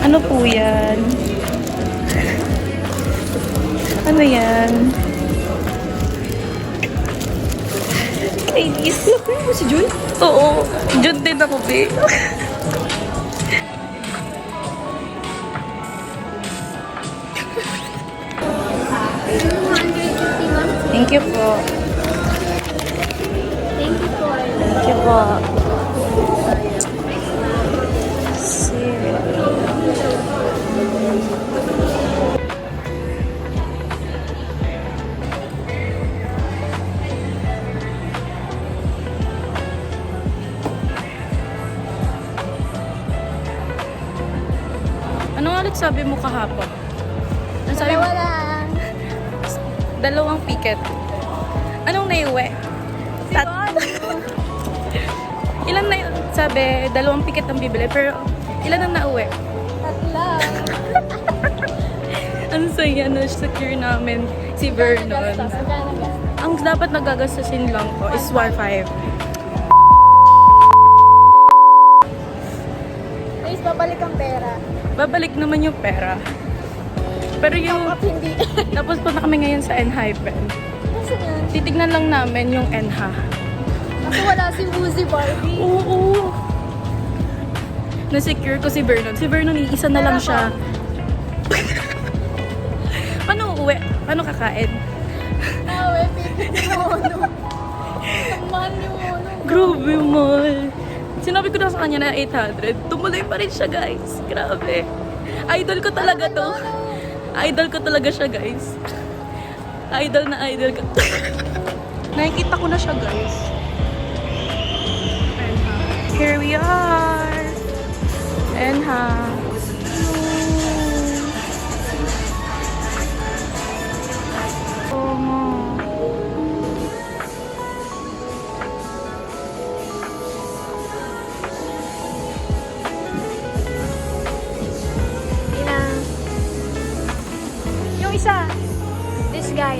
Ano po yan? Ano yan? Ladies. Ano mo si Jun? Oo. Diyan din ako, be. Thank you po. Thank you po. Thank you po. Sir. Ano nga ulit sabi mo kahapon? Ano sabi mo? Lang. Dalawang piket. Anong naiuwi? Ilan na sabi, dalawang piket ang bibili, pero ilan ang nauwi? Tatlang. Ang saya na secure namin si Vernon. Ang dapat nagagastasin lang ko is 1.5. Guys, babalik ang pera. Babalik naman yung pera. Pero yung... At hindi. Tapos punta kami ngayon sa Enhypen. Kasi yan. Titignan lang namin yung Enha. Kasi wala si Woozy Barbie. Oo. Na-secure ko si Vernon. Si Vernon, isa na lang siya. Paano uuwi? Paano kakain? Awe, pipi mo. Ang mahal ni Mono. Grabe, mahal. Sinabi ko na sa kanya na 800. Tumuloy pa rin siya, guys. Grabe. Idol ko talaga to. Idol ko talaga siya, guys. Idol na idol ko. Nakikita ko na siya, guys. Enha. Here we are. Enha. Oh, mo. Ina. Yung isa. This guy.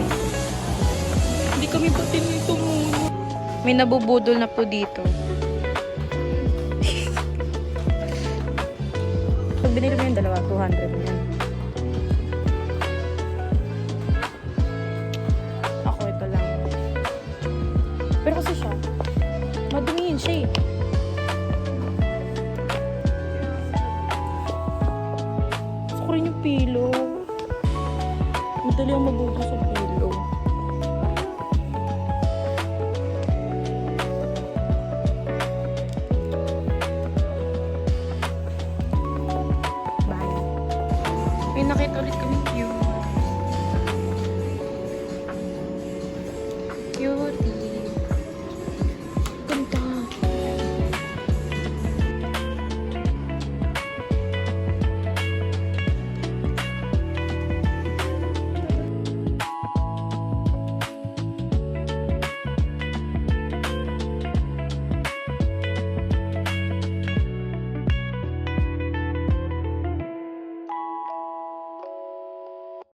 Hindi kami pati nito muna. May nabubudol na po dito. Pag binili mo yung dalawa, 200 na yan. Ako ito lang. Pero kasi siya, madumihin siya eh. Gusto ko rin yung pillow. Madali ang mabudol sa pillow. Bye. May nakita ulit kami